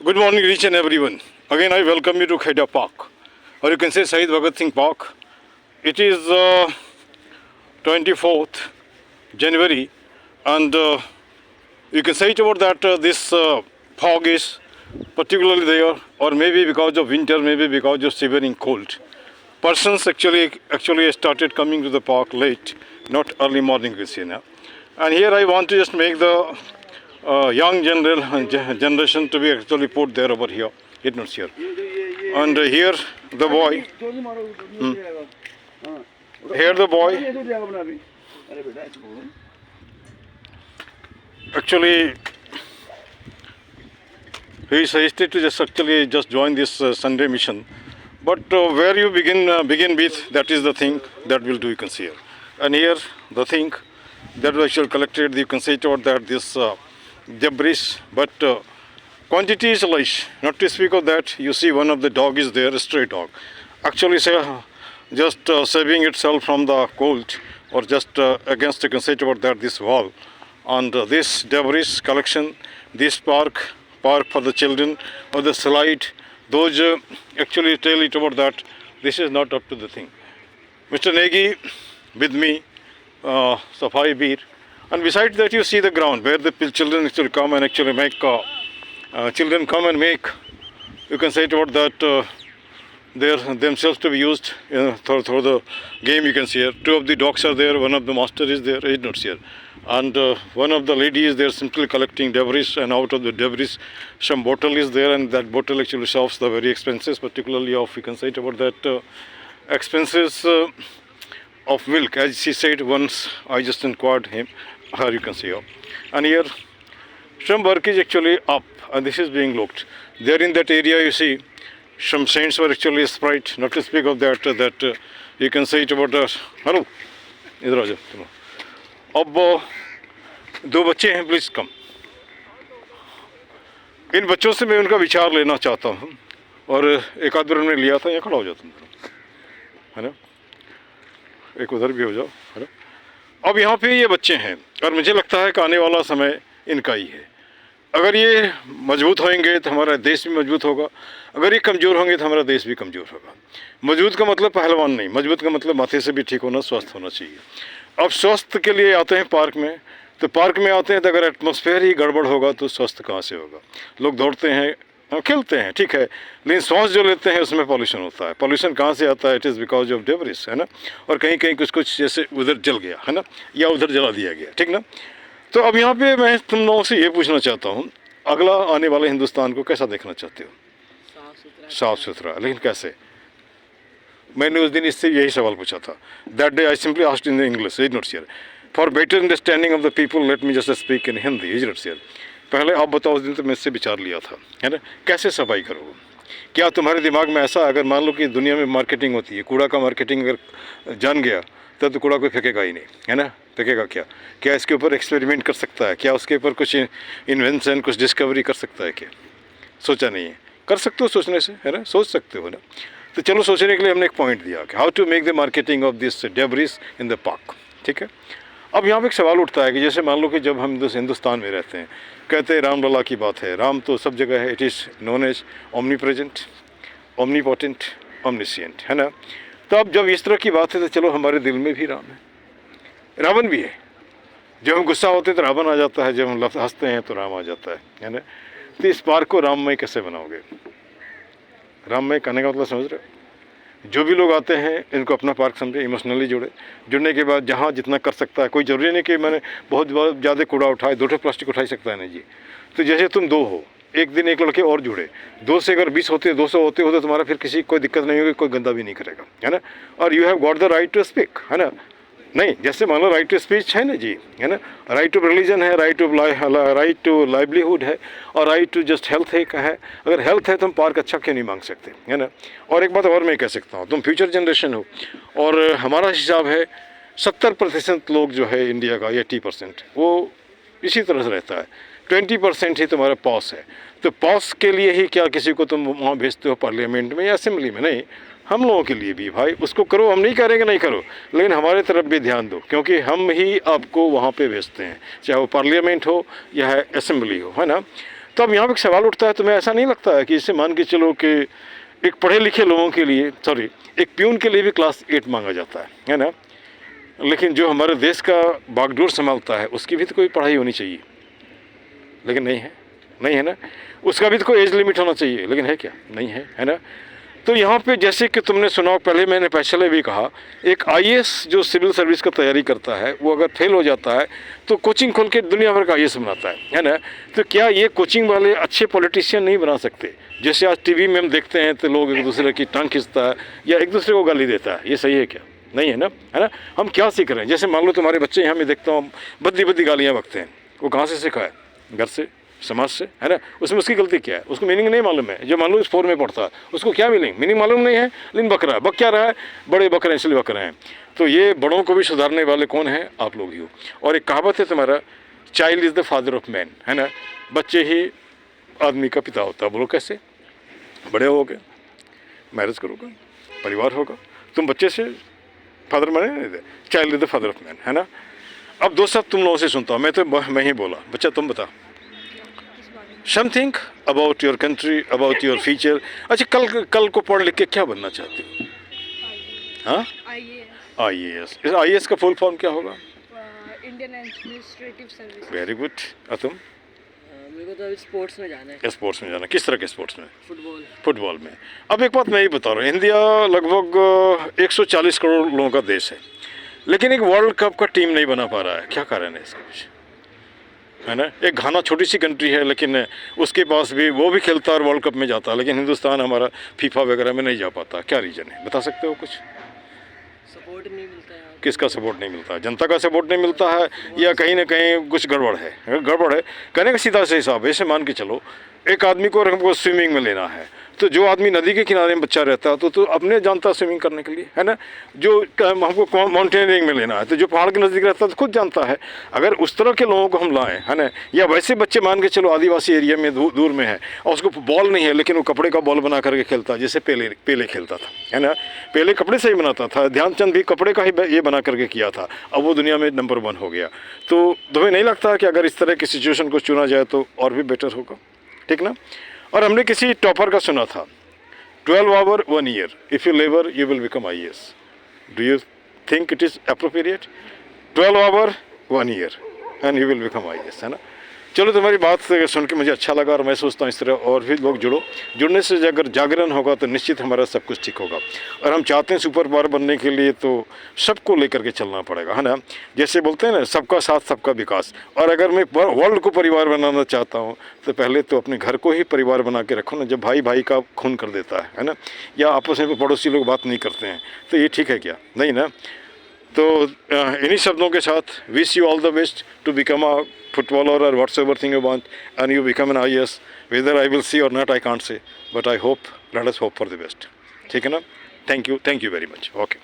Good morning, each and everyone. Again, I welcome you to Kheda Park, or you can say Shahid Bhagat Singh Park. It is 24th January, and you can say it about that this fog is particularly there, or maybe because of winter, maybe because of severe cold. Persons actually started coming to the park late, not early morning this year now. And here I want to just make the young generation to be actually put there over here. It not here. And here the boy. Here the boy. Actually, he suggested to just join this Sunday mission. But where you begin with, that is the thing that will do, you can see here. And here the thing that was actually collected, you can say about that this debris, but quantity is less. Not to speak of that, you see one of the dog is there, a stray dog. Actually just saving itself from the cold, or just against, you can say about that this wall. And this debris collection, this park for the children, or the slide, those actually tell it about that this is not up to the thing. Mr. Negi with me, Safai Bir, and besides that you see the ground where the children actually come and actually make, you can say it about that themselves to be used for the game. You can see here, two of the dogs are there, one of the master is there, is not here. And one of the ladies is there simply collecting debris, and out of the debris some bottle is there, and that bottle actually shows the very expenses, particularly of, you can say it about that expenses of milk, as she said once I just inquired him, her, you can see here. And here some work is actually up, and this is being looked. There in that area you see some saints were actually sprayed, not to speak of that you can say it about hello, इधर आ जाओ चलो. अब दो बच्चे हैं, please कम. इन बच्चों से मैं उनका विचार लेना चाहता हूँ, और एक आध बार उन्होंने लिया था. यहाँ खड़ा हो जाओ तुम, है ना, एक उधर भी हो जाओ, है ना. अब यहाँ पे ये बच्चे हैं, और मुझे लगता है कि आने वाला समय इनका ही है. अगर ये मजबूत होंगे तो हमारा देश भी मजबूत होगा, अगर ये कमज़ोर होंगे तो हमारा देश भी कमज़ोर होगा. मजबूत का मतलब पहलवान नहीं, मजबूत का मतलब माथे से भी ठीक होना, स्वस्थ होना चाहिए. अब स्वस्थ के लिए आते हैं पार्क में, तो पार्क में आते हैं तो अगर एटमॉस्फेयर ही गड़बड़ होगा तो स्वस्थ कहाँ से होगा. लोग दौड़ते हैं, खेलते हैं, ठीक है, लेकिन सांस जो लेते हैं उसमें पॉल्यूशन होता है. पॉल्यूशन कहाँ से आता है? It is because of debris, है ना. और कहीं कहीं कुछ जैसे उधर जल गया, है ना, या उधर जला दिया गया, ठीक ना. तो अब यहाँ पे मैं तुम लोगों से ये पूछना चाहता हूँ, अगला आने वाले हिंदुस्तान को कैसा देखना चाहते हो? साफ सुथरा. लेकिन कैसे? मैंने उस दिन इससे यही सवाल पूछा था. That day I simply asked in English, is not here. For better understanding of the people let me just speak in Hindi, is not here. पहले आप बताओ, उस दिन तो मैं इससे विचार लिया था, है ना, कैसे सफाई करोगे? क्या तुम्हारे दिमाग में ऐसा, अगर मान लो कि दुनिया में मार्केटिंग होती है, कूड़ा का मार्केटिंग अगर जान गया तब तो कूड़ा कोई फेंकेगा ही नहीं, है ना. फेंकेगा क्या? क्या इसके ऊपर एक्सपेरिमेंट कर सकता है? क्या उसके ऊपर कुछ इन्वेंशन, कुछ डिस्कवरी कर सकता है? क्या सोचा नहीं है? कर सकते हो सोचने से, है ना, सोच सकते हो ना. तो चलो सोचने के लिए हमने एक पॉइंट दिया कि how to make the marketing of this debris in the park, ठीक है. अब यहाँ पे एक सवाल उठता है कि जैसे मान लो कि जब हम हिंदुस्तान में रहते हैं, कहते हैं रामलला की बात है, राम तो सब जगह है, it is known as omnipresent, omnipotent, omniscient, है ना. तो अब जब इस तरह की बात है तो चलो हमारे दिल में भी राम है, रावण भी है. जब हम गुस्सा होते हैं तो रावण आ जाता है, जब हम हंसते हैं तो राम आ जाता है ना. तो इस पार्क को राममय कैसे बनाओगे? राममय कहने का मतलब समझ रहे हो? जो भी लोग आते हैं इनको अपना पार्क समझे, इमोशनली जुड़ने के बाद जहाँ जितना कर सकता है. कोई ज़रूरी नहीं कि मैंने बहुत ज़्यादा कूड़ा उठाए, 2 प्लास्टिक उठा सकता है ना जी. तो जैसे तुम 2 हो, एक दिन एक लड़के और जुड़े, 2 से अगर 20 होते, 200 होते हो तो तुम्हारा फिर किसी कोई दिक्कत नहीं होगी, कोई गंदा भी नहीं करेगा, है ना. और you have got the right to speak, है ना. नहीं, जैसे मान लो राइट टू स्पीच है ना जी, है ना, राइट टू रिलीजन है, राइट टू लाइवलीहुड है, और राइट टू जस्ट हेल्थ है. अगर हेल्थ है तो हम पार्क अच्छा क्यों नहीं मांग सकते, है ना. और एक बात और मैं कह सकता हूँ, तुम फ्यूचर जनरेशन हो, और हमारा हिसाब है 70% लोग जो है इंडिया का, 80% वो इसी तरह से रहता है. 20% ही तुम्हारा पॉस है. तो पॉस के लिए ही क्या किसी को तुम वहाँ भेजते हो पार्लियामेंट में या असेंबली में? नहीं, हम लोगों के लिए भी भाई उसको करो. हम नहीं करेंगे, नहीं करो, लेकिन हमारे तरफ भी ध्यान दो, क्योंकि हम ही आपको वहाँ पे भेजते हैं, चाहे वो पार्लियामेंट हो या है असेंबली हो, है ना. तो अब यहाँ पे एक सवाल उठता है, तुम्हें ऐसा नहीं लगता है कि इससे मान के चलो कि एक पढ़े लिखे लोगों के लिए, सॉरी, एक प्यून के लिए भी क्लास 8 मांगा जाता है ना, लेकिन जो हमारे देश का बागडोर संभालता है उसकी भी तो कोई पढ़ाई होनी चाहिए, लेकिन नहीं है, नहीं है ना। उसका भी तो कोई एज लिमिट होना चाहिए, लेकिन है क्या? नहीं है, है ना। तो यहाँ पे जैसे कि तुमने सुना, पहले मैंने पहले भी कहा, एक आईएएस जो सिविल सर्विस का तैयारी करता है वो अगर फेल हो जाता है तो कोचिंग खोल के दुनिया भर का आईएएस बनाता है ना। तो क्या ये कोचिंग वाले अच्छे पॉलिटिशियन नहीं बना सकते? जैसे आज टीवी में हम देखते हैं तो लोग एक दूसरे की टांग खींचता है या एक दूसरे को गाली देता है, ये सही है क्या? नहीं है ना, है ना। हम क्या सीख रहे हैं? जैसे मान लो तुम्हारे बच्चे यहाँ में देखता हूँ बद्दी बद्दी गालियाँ बकते हैं, वो कहाँ से सीखा है? घर से, समाज से, है ना। उसमें उसकी गलती क्या है? उसको मीनिंग नहीं मालूम है। जो मान लो इस 4 में पढ़ता है उसको क्या मीनिंग मालूम नहीं है, लेकिन बक रहा है। बक क्या रहा है? बड़े बक रहे हैं इसलिए बक रहे हैं। तो ये बड़ों को भी सुधारने वाले कौन हैं? आप लोग ही हो। और एक कहावत है तुम्हारा, child is the father of man, है ना। बच्चे ही आदमी का पिता होता है। बोलो कैसे? बड़े होगे, मैरिज करोगे, परिवार होगा, तुम बच्चे से फादर बने नहीं थे। Child is the father of man, है ना। अब दो शब्द तुम लोगों से सुनता हूँ, मैं ही बोला। बच्चा तुम बता something about your country, about your future. अच्छा, कल को पढ़ लिख के क्या बनना चाहते हो? हाँ, आईएएस। इस आईएएस का फुल फॉर्म क्या होगा? Indian administrative service. Very good. और तुम? मेरे को तो अभी स्पोर्ट्स में जाना है। स्पोर्ट्स में जाना? किस तरह के स्पोर्ट्स में? फुटबॉल में। अब एक बात मैं ये बता रहा हूँ, इंडिया लगभग 140 करोड़ लोगों का देश है, लेकिन एक वर्ल्ड कप का टीम नहीं बना पा रहा है। क्या कारण है इसका पीछे? है ना। एक घाना छोटी सी कंट्री है, लेकिन उसके पास भी, वो भी खेलता है और वर्ल्ड कप में जाता है, लेकिन हिंदुस्तान हमारा फीफा वगैरह में नहीं जा पाता। क्या रीज़न है, बता सकते हो कुछ? सपोर्ट नहीं मिलता है। किसका सपोर्ट नहीं मिलता है? जनता का सपोर्ट नहीं मिलता है, या कहीं ना कहीं कुछ गड़बड़ है? गड़बड़ है कहने का सीधा से हिसाब है। ऐसे मान के चलो, एक आदमी को हमको स्विमिंग में लेना है, तो जो आदमी नदी के किनारे में बच्चा रहता है तो अपने जानता है स्विमिंग करने के लिए, है ना। जो हमको माउंटेनियरिंग में लेना है तो जो पहाड़ के नज़दीक रहता है तो खुद जानता है। अगर उस तरह के लोगों को हम लाएं, है ना, या वैसे बच्चे मान के चलो आदिवासी एरिया में दूर में है और उसको बॉल नहीं है, लेकिन वो कपड़े का बॉल बना करके खेलता है, जैसे पहले खेलता था, है ना। पहले कपड़े से ही बनाता था, ध्यानचंद भी कपड़े का ही ये बना करके किया था, अब वो दुनिया में नंबर 1 हो गया। तो तुम्हें नहीं लगता कि अगर इस तरह की सिचुएशन को चुना जाए तो और भी बेटर होगा? ठीक ना। और हमने किसी टॉपर का सुना था, 12 hour 1 year, if you labor you will become IAS. Do you think it is appropriate? 12 hour 1 year and you will become IAS, है ना। चलो, तुम्हारी बात सुन के मुझे अच्छा लगा और मैं सोचता हूँ इस तरह और भी लोग जुड़ने से अगर जागरण होगा तो निश्चित हमारा सब कुछ ठीक होगा। और हम चाहते हैं सुपर पावर बनने के लिए तो सबको लेकर के चलना पड़ेगा, है ना। जैसे बोलते हैं ना, सबका साथ सबका विकास। और अगर मैं वर्ल्ड को परिवार बनाना चाहता हूँ तो पहले तो अपने घर को ही परिवार बना के रखो ना। जब भाई भाई का खून कर देता है ना, या आपस में पड़ोसी लोग बात नहीं करते हैं, तो ये ठीक है क्या? नहीं ना। तो इन्हीं शब्दों के साथ wish you all the best to become a footballer or whatsoever thing you want, and you become an IAS. Whether I will see or not I can't say, but I hope, let us hope for the best. ठीक है ना। Thank you very much. Okay.